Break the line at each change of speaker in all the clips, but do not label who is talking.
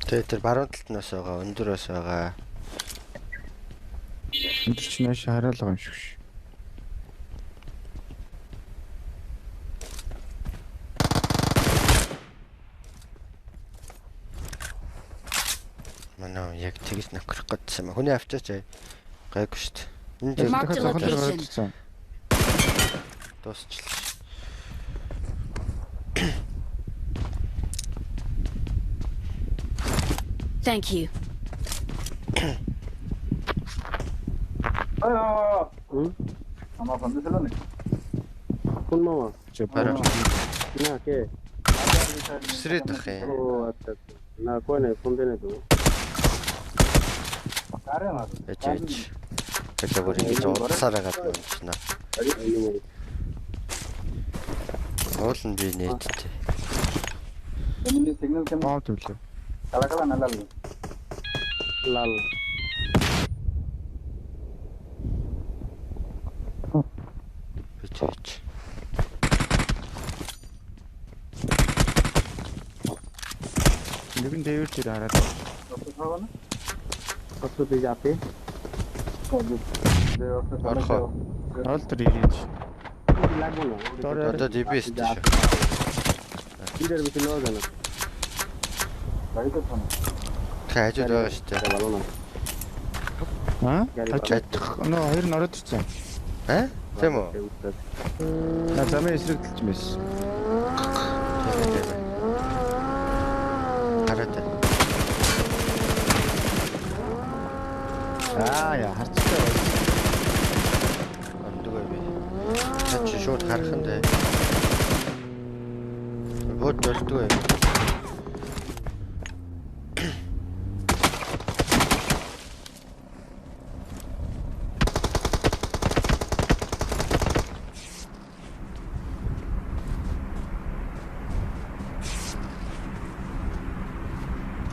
Тэгээ тэр баруун талтнаас байгаа, өндөрөөс байгаа.
Өдөр чинь яаш хараалга юм шиг ш.
Манай яг тэгж нөхрөх гэдсэн юм. Хүний авчаач гайгүй шүү дээ. Энд
Mark the location.
дуусчлаа.
Thank you.
Ama pandeselo ne?
Кун мама.
Чи
Бараа.
На ке.
Сэрээд ах юм.
Оо атта. На коне фондене дөө.
Kare ma.
Ээж. Тэгээ бүр ингэж ууцаар агаад байна. Уул нь би нээдтэй.
Ini signal kem
боо төлөө.
kala nalal.
Лал.
Бич.
Нэгэн дэвэр тэр хараад.
Hoga na?
Косо би жапе.
Орхоо.
Ол тэр ирээч.
Лагуна.
Одоо DBS шүү.
Идэр бит лоо гана.
Right to phone.
Хажууд байгаа шүү дээ.
Балона.
Хачаадах нөө хоёр нь ороод ирсэн.
Тийм үү?
На замын эсрэгдэлж мэс.
Хараад.
Яа харцтай.
Ондгоо би. Чач шууд харах нь дээ. Бод болдгоо юм.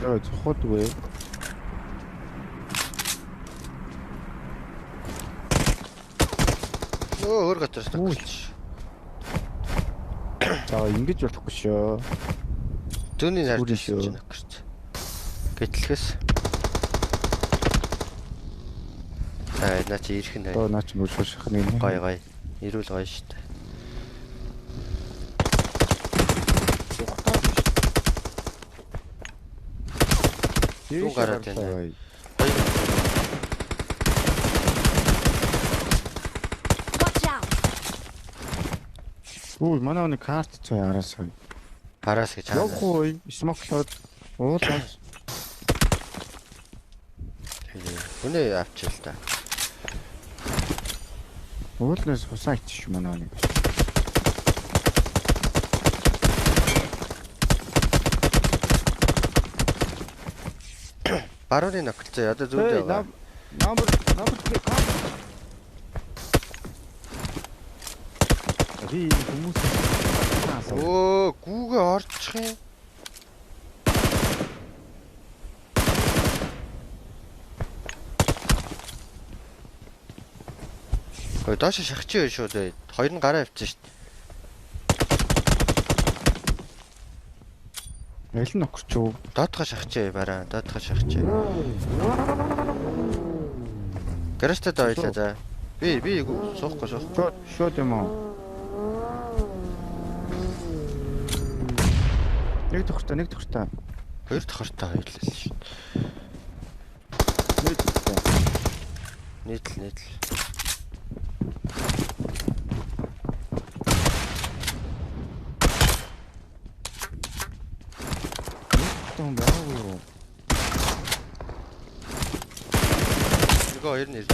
Яа зохотгүй.
Өөр газар тагч.
За ингэж болохгүй шүү.
Дүүний харж
Үрэн шүү.
байна гэж. Гэтлэхээс. Наа чи ирэх нь
Одоо наа чи мөршөө шах нэг.
гой. Ирүүл гоё шүү дээ. Юу гараад байна?
Watch out.
Үй манай нэг карт цаа араасаа.
Параас гэж хаана.
Явахгүй смоклоод уулаас.
Үнэ авчил та.
Уулнаас хусаа иччих манай нэг.
Барууны нөхөлцөө одоо зүүн байгаа.
Number карт. Би хүмүүс
Оо, гүүгээ орчих юм. Ой, доош шахчих шүү дээ. Хоёр нь гараа авчихсан шүү дээ.
Ялан нөхөрч үү?
Доотгоо шахчих бараа, доотгоо шахчих. Гаражтаа дойлоо за. Би суухгүй.
Шот юм уу? Нэг тохортой.
Хоёр тохортой хоёрлаа шүү. Нийтл.
Том байгаагүй юу?
Хоёр нь ирж.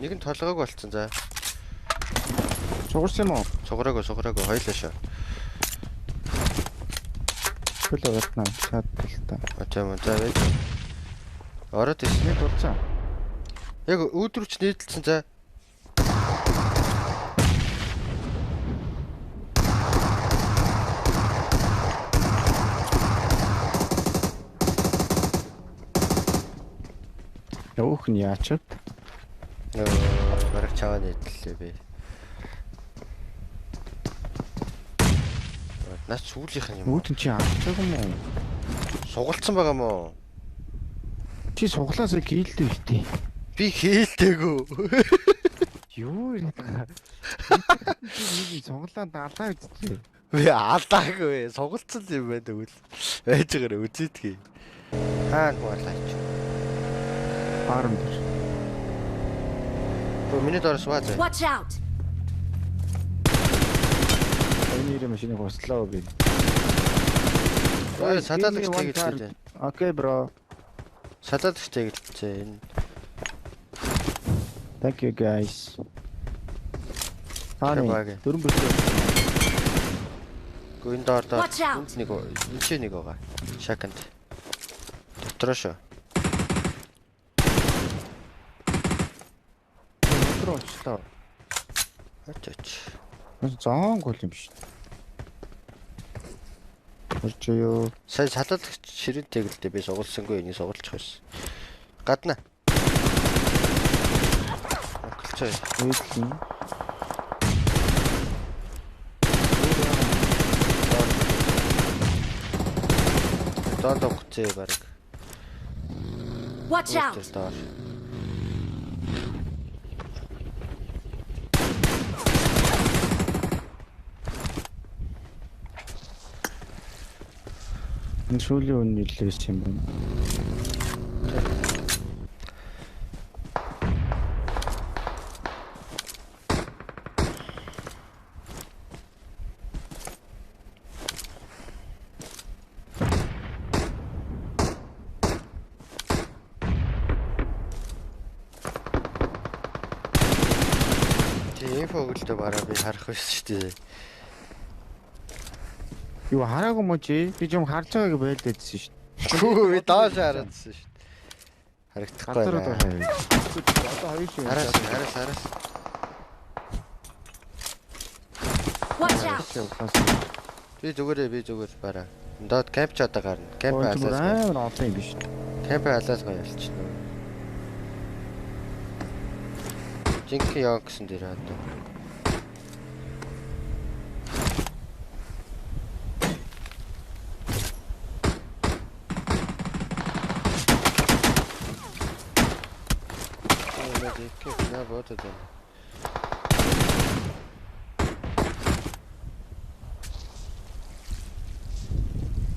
Нэг нь толгойг болцсон за.
Сугарсан юм уу?
Сугараагүй хоёлаа шаа.
Хөлөө батна чад талта.
Тийм за байж. Ороод ирсэн.
Нэг дурцсан.
Яг өөдрөвч нийтэлсэн за.
Өөх нь яач?
Бараг чаваа нийтлээ би. Наач сүүлийнх нь юм.
Үүдэн чи авчих юм уу?
Сугалцсан байгаа мó.
Чи суглаасаа гээлтэй битээ.
Би хийлдээгүү.
Юу юм бэ? Нэг суглаа далаа үсттэй.
Би алаагүй. Сугалцсан юм байна тэгвэл. Байж байгаараа үзээдгий. Хаана гурлаач.
Арам дээр.
Миний доороос баа зэ.
Watch out!
Эний машиныг хослоо би.
Ой, сатаалагч тэгэлтэй.
Окей, бро.
Сатаалагч тэгэлтэй. Энэ
Thank you guys. Хааны
Баяр.
дөрөн бүсээ.
гүн доор
Watch out.
нэг энэ ч нэг байгаа. Шаканд. Дотроо шүү.
Дотроо очлоо.
Очооч.
Зоонг бол юм биш. Орчоо.
Сайн сатаалагч ширэн тэгэлтэй би сугалсангүй энийг сугалчих байсан. Гадна. Оклцоо.
Эдлэн.
Доод огцээ баг.
Watch out!
Доор.
Энэ шүүлийн үнэ нэлээс юм байна.
Тийм фоглтой бараа би харах байсан шүү дээ.
Юу хараагүй мó чи? Би ч юм харж байгааг байлдаадсэн шүү дээ.
Хүү би доош хараадсан шүү дээ. Харагдахгүй
Гадар
байна.
одоо хоёр шүү.
Араас.
Watch out!
Би зүгээр бараа. Доод камп ч одоо гарна. Камп алаас.
амар олон юм биш.
Камп алаас гоё ялчихна. Жинхэнэ яг гэсэн дээр одоо. На вот это.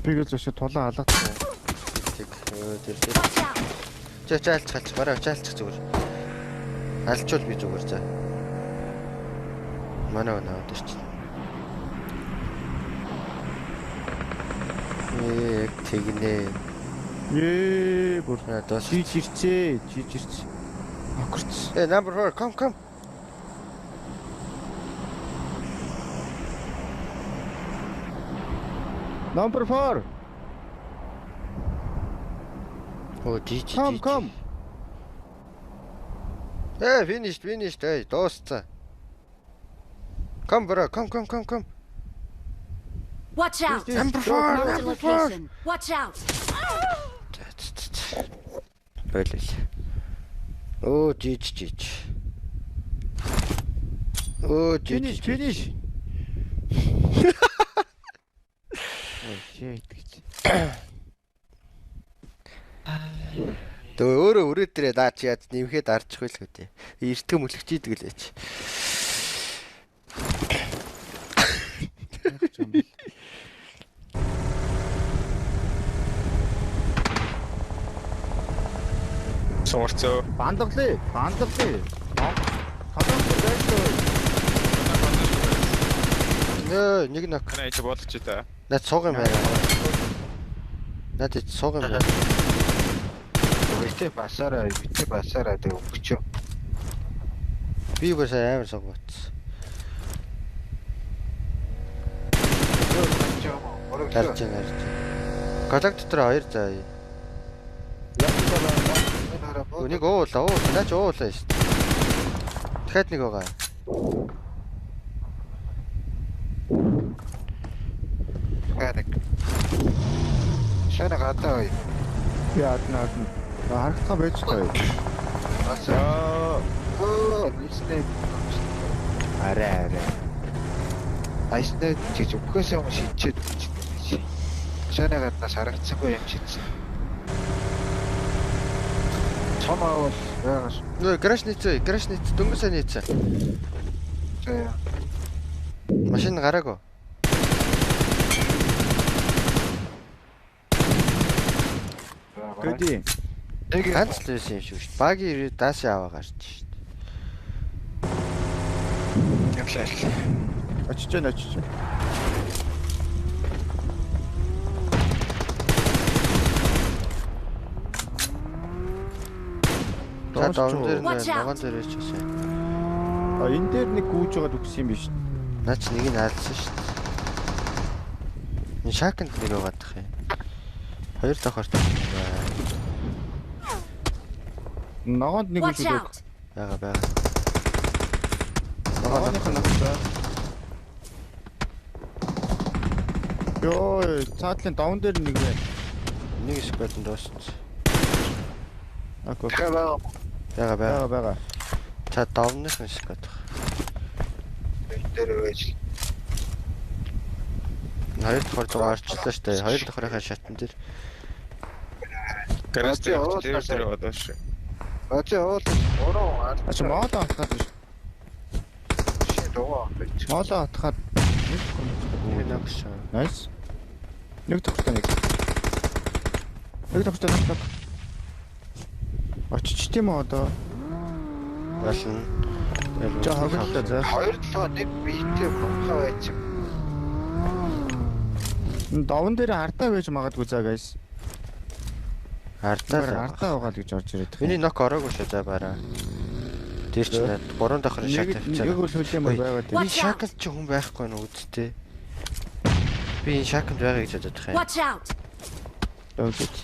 Бигэл зөвшө тулаа алгадсан.
Тэр.
Watch out!
Чаалч бараа чаалч зүгээр. Алчвал би зүгээр за. Манай наад шүү. Тэгнэ.
Бүр
Надаас.
чичирчээ. Окорч.
Number 4, come.
Number 4.
Оо, жи.
Come.
Finished. Эй, дууссан. Come bro, come.
Watch out!
Number
Marked a
4.
location. Watch out!
Болил. Оо, жи. Оо,
Finish. Ой, shit гэж.
Тэгээ өөрөө өрөөдрөө наа чи яд нэмхэд арчихгүй л хөтэй. Эртгэм мөлөгч идэг л ээч.
Суурцоо.
Бандаглаа. Халаах байж.
Нөө, нэг нок.
Канаа ч бодож та.
Наад сууг юм байна. Наад сууг юм байна.
Витэ басараа тэг өгчөө.
Би бас амар сууг бат. Тарж. Галак дотор 2 заа. Үнийг уулаа. Наач уулаа шүү дээ. Дахиад нэг байгаа.
Гадаг. Шана гадаа.
Яа наад. Харагдах байж таа.
Асаа. Оо, нийслээ.
Арай.
Айснаа чиж өгөхөөс юм шийдчихэд. машины гаднаас харагдсангүй юм чийдсэн. Цомаа бол байгаас.
Нөө грашниц дөнгөсөө нийцээ.
За.
Машин гараагүй.
Төди.
Нэг
Ганц л байсан юм шиг шүү дээ. Баги ирээд даашаа аваа гарч шүү дээ.
Явлаа.
Очиж байна.
За даван дээр
Watch out.
ногоон дээр ч гэсэн.
А энэ дээр нэг гүйж байгаад өгсөн юм биш.
Наач нэг нь хаалсан шүү дээ. Энэ шакнд нэг байгаад тах юм. Хоёр давхарт байна.
Ногоонд нэг
Watch
гүйж өг.
out.
Бага.
Ногооных нь авсан. Йоо, цаатлын даван дээр нэг байна.
Нэг сквадын дууссан.
Окей.
хаваа
Бага.
За давных нь сквад.
дээр байж.
Хоёр давхар орчлоо шүү дээ. Хоёр давхрынхаа шатн дээр.
Гараж дээр
Очоо,
тэр одоош.
Очоо ороо
Ача моолоо атгаад биш.
шидоо.
Моолоо атгаад
Нэг нагш.
nice. Нэг тохтой нэг. Нэг тохтой нэг. Очиж тийм үү одоо.
Болно.
За хоглолтой за.
Хоёр талаа нэг биетэй бомхаа байж.
Даван дээр артаа байж магадгүй за guys.
Артаа.
Артаа угаал гэж орж ирээд.
Миний нок ороогүй шүү за бараа. Тэр чинь гурван давхрын шат
нэг
тавьчихсан.
үл хөлөөмөр байгаад
Би
Watch out.
шакалт чи хүн байхгүй нь үсттэй. Би энэ шакалт байгаа гэж бодож байгаа юм.
Watch out.
өгч.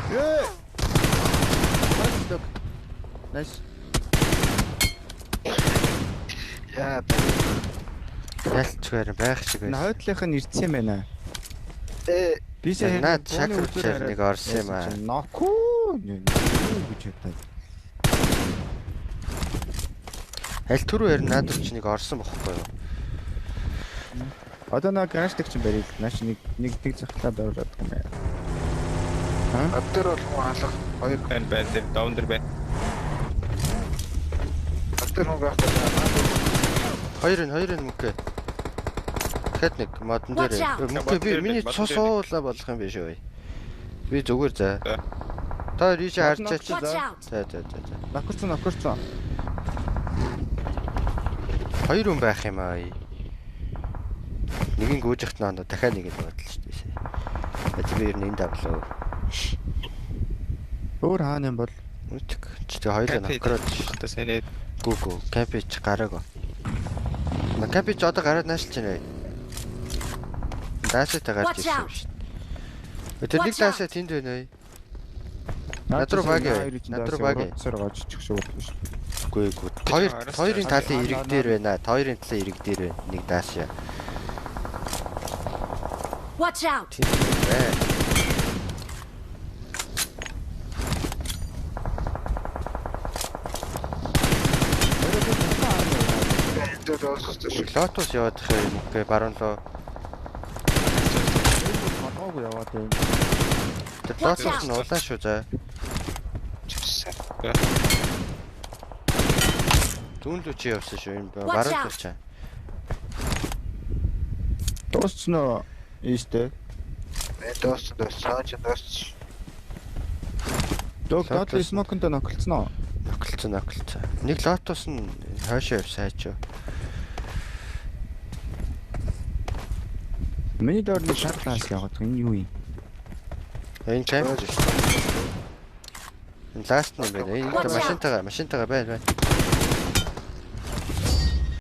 Ээ! Nice.
Яа.
Ялцгаар байх шиг
Энэ
байна.
хойдлынх нь ирсэн юм байна. Би
Наад шакалт чир нэг орсон юм аа.
Нокуу гэж бодоод.
Аль түрүү ярь наад ч нэг орсон бохгүй юу?
Одоо нэг гараждаг чинь барил. Нааш нэг захлаад ороод юм байна.
Адтер бол хүн алах хоёр
Байна тэр даун дээр байна.
адтер хүн байхгүй.
Хоёр нь мөкөө. Хэд нэг модон
Watch
дээр.
out.
Мөкөө би
Модон
миний
дээр,
цус
модон дээр.
уулаа болох юм биш үү? Би зүгээр за.
За.
Та рич харчаач.
Watch out.
За.
Нокорсон.
Хоёр хүн байх юм аа. Нэг нь гүйж ихт наа дахиад нэг нь бодлоо шүү дээ. Эцэг би энэ давлаа.
Өөр хаана юм бол
Үтг. Чи хоёулаа нокроод
Одоо сайн
гүгүү. Кемпич гараагаа. Кемпич одоо гараад наашилж байна. Дааштай гарч
Watch
ирсэн юм
out.
шүү дээ. Тэр нэг даашаа тэнд байна уу? Надруу баги.
Соргож чих шүү биш.
Үгүй. Хоёрын талын ирэг дээр байна. Хоёрын талын ирэг дээр байна. Нэг даашаа.
Watch out.
Тэр олстой шүү.
Лотос яваад их юм уу? Баруун лоо.
Магаагүй яваад байна.
Тэр лотос нь улаан шүү за. Зүүн лүү чи явсан шүү юм. Баруун луу чаа.
Дуусна ийстэй.
Дос саач.
Дот смоконд ноколцсон.
Ноколцсон. Нэг лотос нь хойшоо явсан хайчаа.
Миний доор нэг шатлаас яваад энэ юу юм?
Энэ кемпич шүү. Энэ ласт нь байна. Энэ машинтайгаа байна.